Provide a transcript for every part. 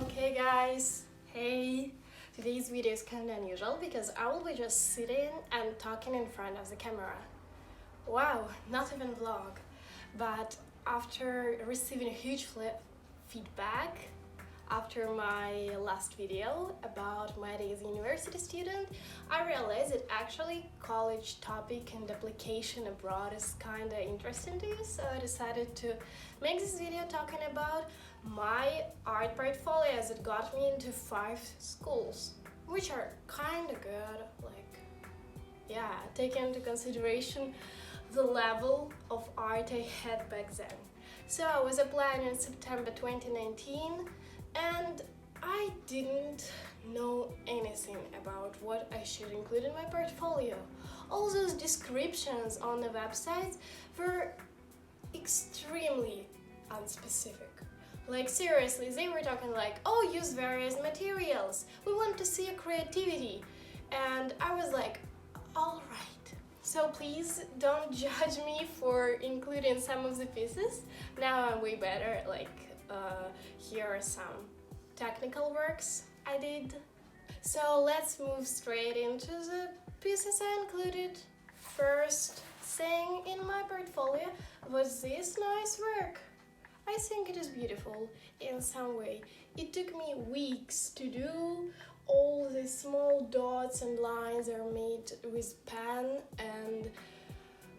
Okay guys, hey! Today's video is kind of unusual because I will be just sitting and talking in front of the camera. Wow, not even vlog. But after receiving a huge feedback after my last video about my day as a university student, I realized that actually college topic and application abroad is kind of interesting to you, so I decided to make this video talking about my art portfolio as it got me into 5 schools, which are kind of good, taking into consideration the level of art I had back then. So I was applying in September 2019 and I didn't know anything about what I should include in my portfolio. All those descriptions on the websites were extremely unspecific. Like seriously, they were talking like, oh, use various materials, we want to see your creativity. And I was like, alright. So please don't judge me for including some of the pieces. Now I'm way better, here are some technical works I did. So let's move straight into the pieces I included. First thing in my portfolio was this nice work. I think it is beautiful in some way. It took me weeks to do. All the small dots and lines are made with pen and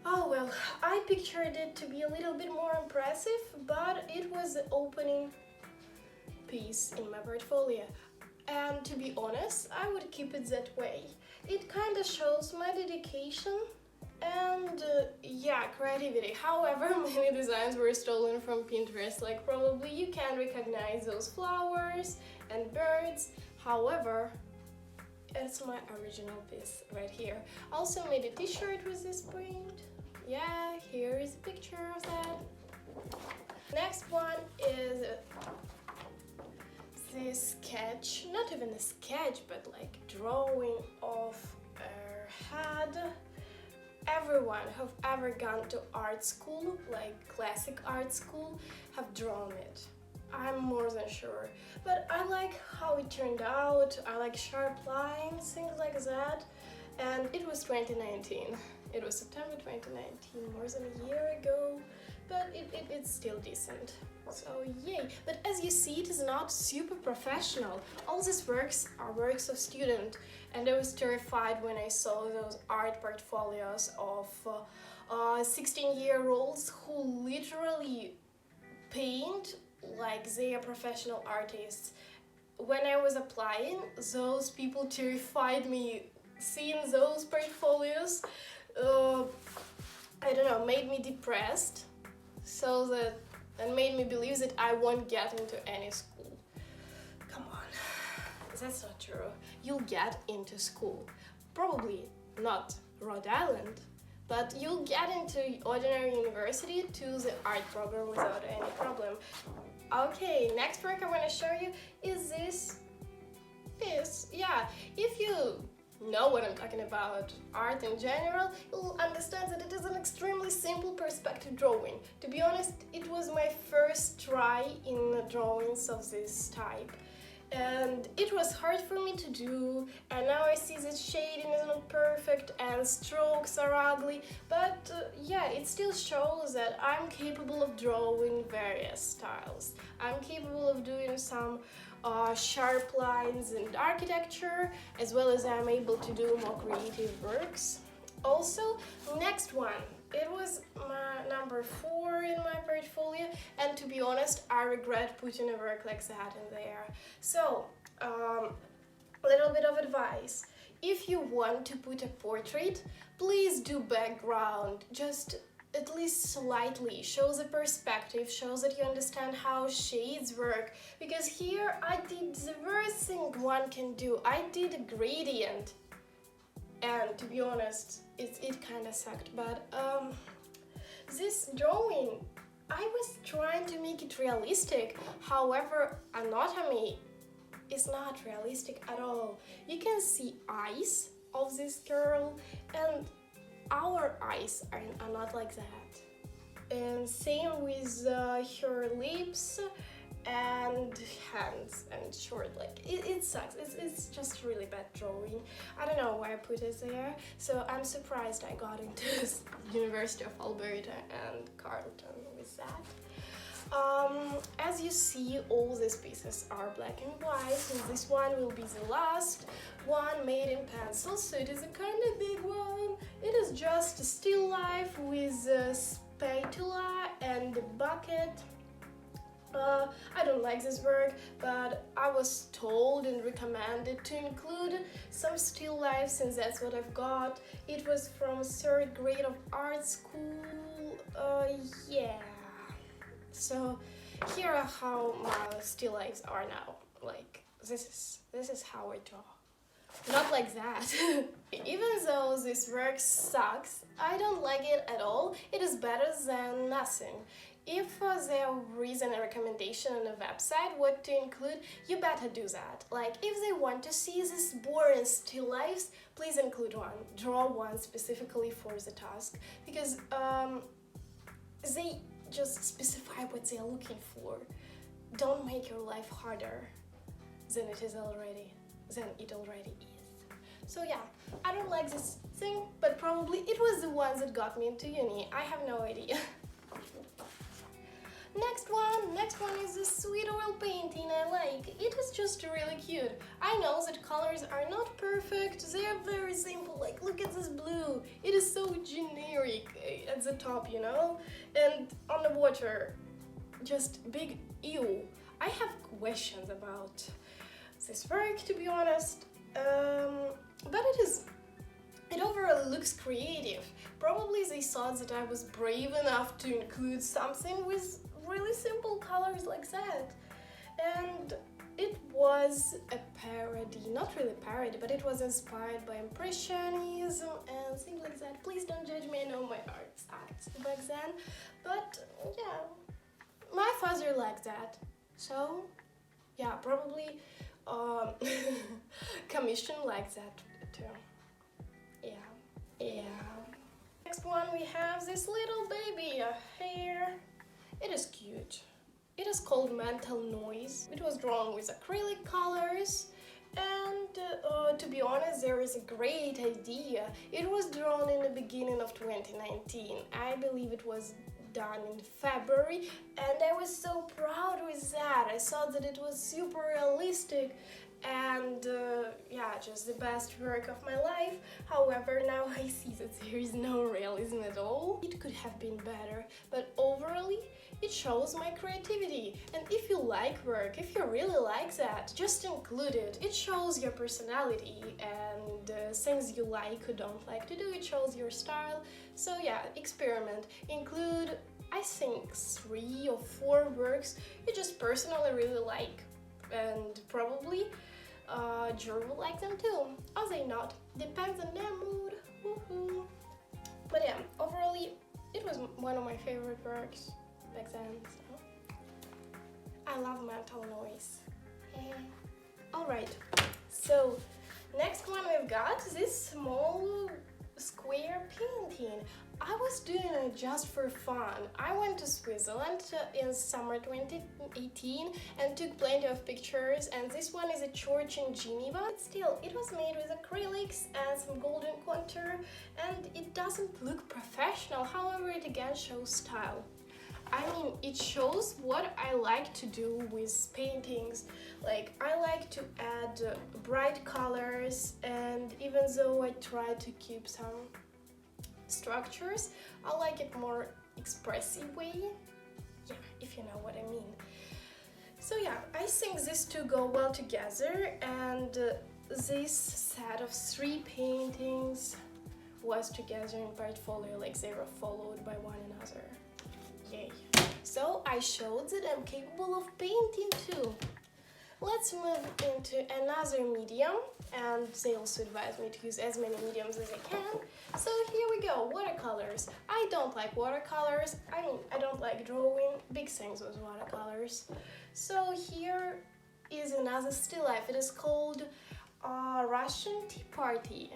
oh well, I pictured it to be a little bit more impressive, but it was the opening piece in my portfolio. And to be honest, I would keep it that way. It kind of shows my dedication and creativity. However, many designs were stolen from Pinterest, like probably you can recognize those flowers and birds. However, it's my original piece right here. Also made a t-shirt with this print. Yeah, here is a picture of that. Next one is this sketch, not even a sketch, but like drawing of a head. Everyone who've ever gone to art school, like classic art school, have drawn it. I'm more than sure. But I like how it turned out. I like sharp lines, things like that. And it was 2019. It was September 2019, more than a year ago. But it's still decent. So yay. But as you see, it is not super professional. All these works are works of student. And I was terrified when I saw those art portfolios of 16-year-olds who literally paint like they are professional artists. When I was applying, those people terrified me. Seeing those portfolios, I don't know, made me depressed, and made me believe that I won't get into any school. Come on, that's not true. You'll get into school. Probably not Rhode Island, but you'll get into ordinary university to the art program without any problem. Okay, next work I want to show you is this piece. Yeah, if you know what I'm talking about, art in general, you'll understand that it is an extremely simple perspective drawing. To be honest, it was my first try in drawings of this type. And it was hard for me to do, and now I see that shading is not perfect and strokes are ugly, but it still shows that I'm capable of drawing various styles. I'm capable of doing some sharp lines and architecture, as well as I'm able to do more creative works. Also, next one, it was my number 4 in my portfolio, and to be honest, I regret putting a work like that in there. So, a little bit of advice. If you want to put a portrait, please do background, just at least slightly, show the perspective, shows that you understand how shades work, because here I did the worst thing one can do. I did a gradient, and to be honest, it kind of sucked, but this drawing, I was trying to make it realistic. However, anatomy is not realistic at all. You can see eyes of this girl, and our eyes are not like that. And same with her lips and hands and short leg. It sucks. It's just really bad drawing. I don't know why I put it there. So I'm surprised I got into University of Alberta and Carleton with that. As you see, all these pieces are black and white, and this one will be the last one made in pencil, so it is a kind of big one. It is just a still life with a spatula and a bucket. I don't like this work, but I was told and recommended to include some still lifes, and that's what I've got. It was from 3rd grade of art school. Yeah. So here are how my still lifes are now. Like this is how I draw. Not like that. Even though this work sucks, I don't like it at all. It is better than nothing. If there is a recommendation on a website what to include, you better do that. Like, if they want to see this boring still lifes, please include one. Draw one specifically for the task, because they just specify what they're looking for. Don't make your life harder than it already is. So yeah, I don't like this thing, but probably it was the one that got me into uni. I have no idea. Next one is this sweet oil painting I like. It is just really cute. I know that colors are not perfect, they are very simple, like look at this blue. It is so generic at the top, you know? And on the water, just big ew. I have questions about this work, to be honest, but it overall looks creative. Probably they thought that I was brave enough to include something with really simple colors like that. And it was a parody, not really parody, but it was inspired by Impressionism and things like that. Please don't judge me, I know my art sucked back then, but yeah, my father liked that. So yeah, probably commission likes that too. Yeah. Next one we have this little baby here. It is cute. It is called Mental Noise. It was drawn with acrylic colors, and to be honest, there is a great idea. It was drawn in the beginning of 2019. I believe it was done in February, and I was so proud with that. I thought that it was super realistic and yeah, just the best work of my life. However, now I see that there is no realism at all. It could have been better, but overall it shows my creativity. And if you like work, if you really like that, just include it. It shows your personality and things you like or don't like to do. It shows your style. So yeah, experiment. Include, I think, 3 or 4 works you just personally really like, and probably Drew will like them too, or they not, depends on their mood. Woohoo. But yeah, overall it was one of my favorite works back then, so I love Mental Noise. Alright, so next one we've got this small square painting. I was doing it just for fun. I went to Switzerland in summer 2018 and took plenty of pictures, and this one is a church in Geneva. But still, it was made with acrylics and some golden contour, and it doesn't look professional, however it again shows style. I mean, it shows what I like to do with paintings. Like, I like to add bright colors, and even though I try to keep some structures, I like it more expressive way. Yeah, if you know what I mean. So yeah, I think these two go well together, and this set of 3 paintings was together in portfolio, like they were followed by one another. Yay. So I showed that I'm capable of painting too. Let's move into another medium, and they also advise me to use as many mediums as I can. So here we go, watercolors. I don't like watercolors. I mean, I don't like drawing big things with watercolors. So here is another still life. It is called Russian Tea Party.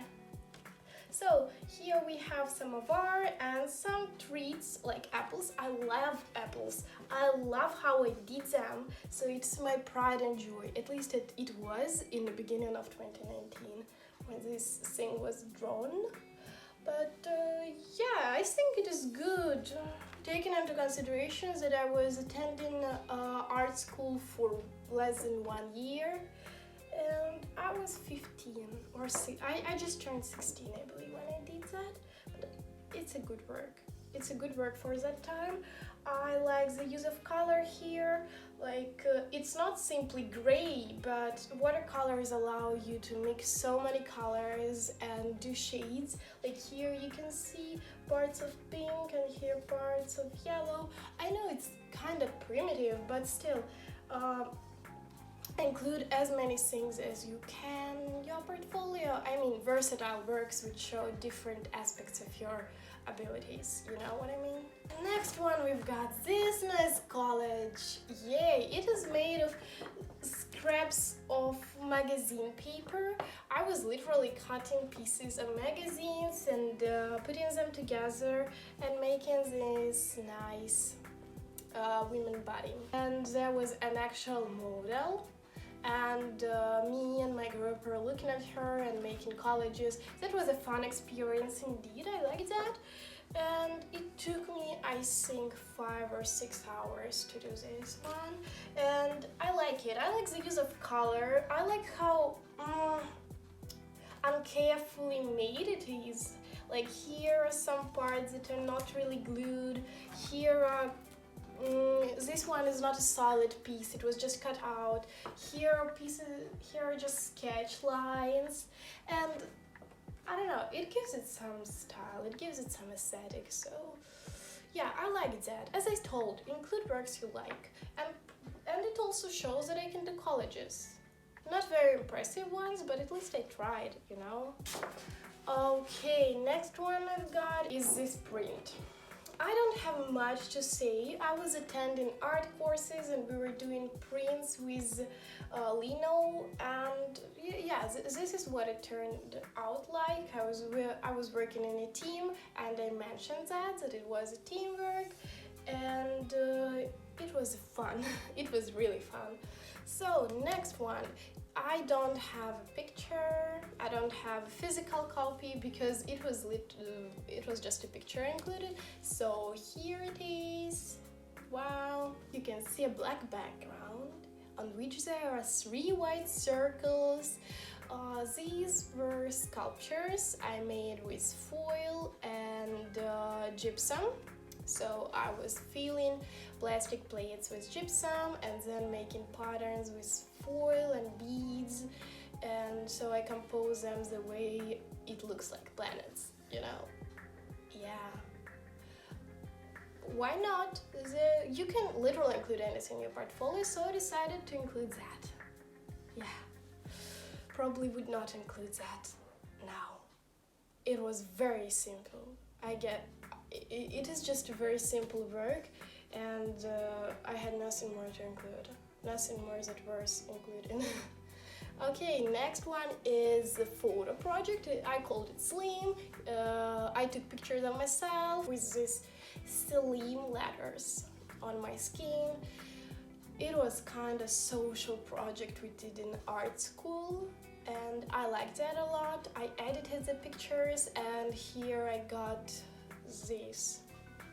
So here we have some of our and some treats like apples. I love apples. I love how I did them. So it's my pride and joy. At least it was in the beginning of 2019 when this thing was drawn. But yeah, I think it is good. Taking into consideration that I was attending art school for less than 1 year. And I was 15 or 6. I just turned 16, I believe, when I did that. But it's a good work. It's a good work for that time. I like the use of color here. Like, it's not simply gray, but watercolors allow you to mix so many colors and do shades. Like here you can see parts of pink and here parts of yellow. I know it's kind of primitive, but still, include as many things as you can in your portfolio. I mean, versatile works which show different aspects of your abilities, you know what I mean? Next one, we've got this nice college. Yay! It is made of scraps of magazine paper. I was literally cutting pieces of magazines and putting them together and making this nice women body. And there was an actual model, and me and my group were looking at her and making collages. That was a fun experience indeed. I like that. And it took me, I think, 5 or 6 hours to do this one. And I like it. I like the use of color. I like how uncarefully made it is. Like here are some parts that are not really glued. Here are this one is not a solid piece, it was just cut out. Here are pieces, here are just sketch lines, and I don't know, it gives it some style, it gives it some aesthetic. So yeah, I like that. As I told, include works you like, and it also shows that I can do collages. Not very impressive ones, but at least I tried, you know. Okay, next one I've got is this print. I don't have much to say. I was attending art courses and we were doing prints with lino, and yeah, this is what it turned out like. I was working in a team, and I mentioned that it was a teamwork, and it was fun. It was really fun. So next one. I don't have a picture, I don't have a physical copy because it was just a picture included. So here it is. Wow, you can see a black background on which there are 3 white circles. These were sculptures I made with foil and gypsum. So I was filling plastic plates with gypsum and then making patterns with foil and beads, and so I compose them the way it looks like planets, you know. Yeah, why not? You can literally include anything in your portfolio, so I decided to include that. Yeah, probably would not include that now. It was very simple. It is just a very simple work, and I had nothing more to include. Nothing more that was included. Okay, next one is the photo project. I called it Slim. I took pictures of myself with these slim letters on my skin. It was kind of social project we did in art school, and I liked that a lot. I edited the pictures, and here I got this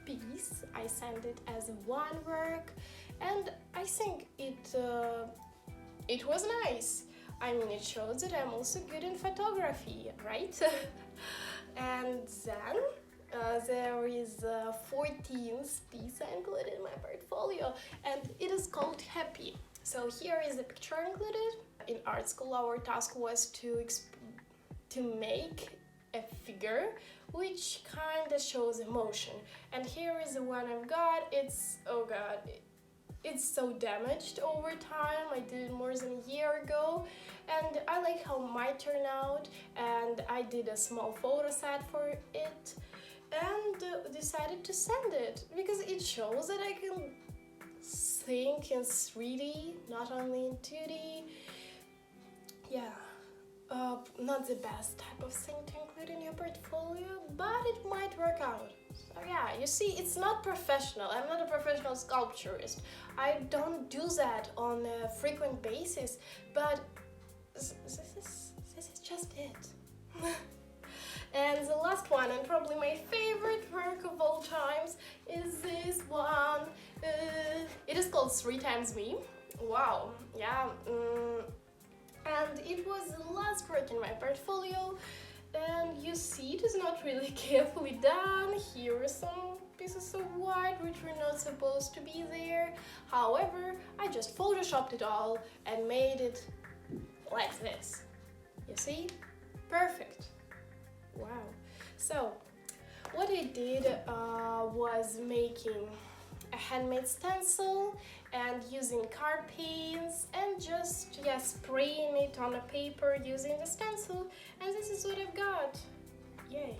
piece. I sent it as one work, and I think it was nice. I mean, it shows that I'm also good in photography, right? And then there is a 14th piece I included in my portfolio, and it is called Happy. So here is the picture included. In art school, our task was to make a figure which kind of shows emotion, and here is the one I've got. It's, oh god, it's so damaged over time. I did it more than a year ago, and I like how it might turn out, and I did a small photo set for it and decided to send it because it shows that I can think in 3D, not only in 2D. Yeah, not the best type of thing to include in your portfolio, but it might work out. So yeah, you see, it's not professional. I'm not a professional sculpturist. I don't do that on a frequent basis, but this is just it. And the last one, and probably my favorite work of all times, is this one. It is called 3 Times Me. Wow, yeah. And it was the last work in my portfolio, and you see it is not really carefully done. Here are some pieces of white which were not supposed to be there. However, I just photoshopped it all and made it like this. You see? Perfect. Wow. So what I did was making a handmade stencil and using card paints and just spraying it on a paper using the stencil, and this is what I've got. Yay.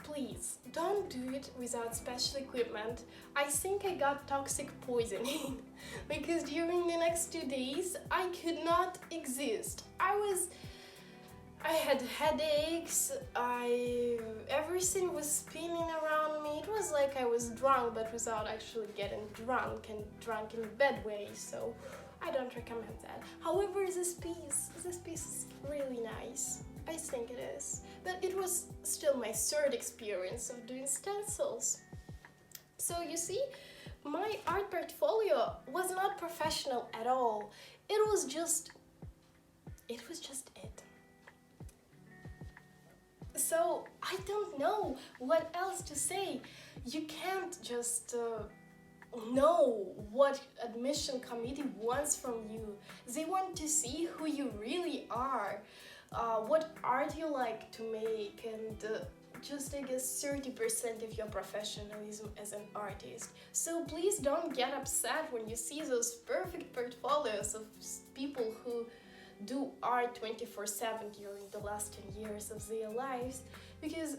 Please don't do it without special equipment. I think I got toxic poisoning because during the next 2 days I could not exist. I had headaches, everything was spinning around me. It was like I was drunk, but without actually getting drunk, and drunk in a bad way, so I don't recommend that. However, this piece is really nice. I think it is. But it was still my 3rd experience of doing stencils. So you see, my art portfolio was not professional at all. It was just it. So I don't know what else to say. You can't just know what admission committee wants from you. They want to see who you really are, what art you like to make, and just I guess 30% of your professionalism as an artist. So please don't get upset when you see those perfect portfolios of people who do art 24/7 during the last 10 years of their lives, because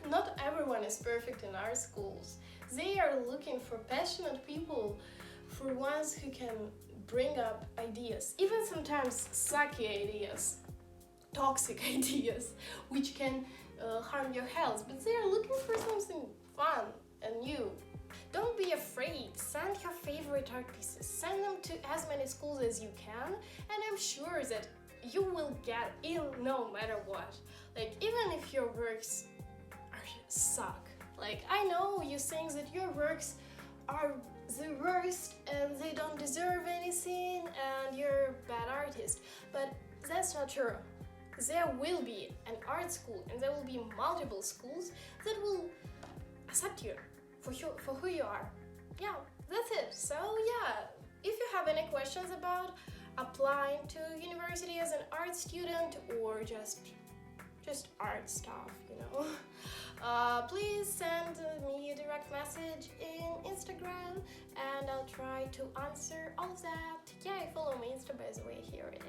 not everyone is perfect in art schools. They are looking for passionate people, for ones who can bring up ideas, even sometimes sucky ideas, toxic ideas, which can harm your health, but they are looking for something fun and new. Don't be afraid, send your favorite art pieces, send them to as many schools as you can, and I'm sure that you will get in no matter what. Like, even if your works suck. Like, I know you think that your works are the worst and they don't deserve anything and you're a bad artist, but that's not true. There will be an art school, and there will be multiple schools that will accept you for who you are. Yeah, that's it. So yeah, if you have any questions about applying to university as an art student or just art stuff, you know, please send me a direct message in Instagram and I'll try to answer all of that. Yeah, follow my Insta, by the way, here it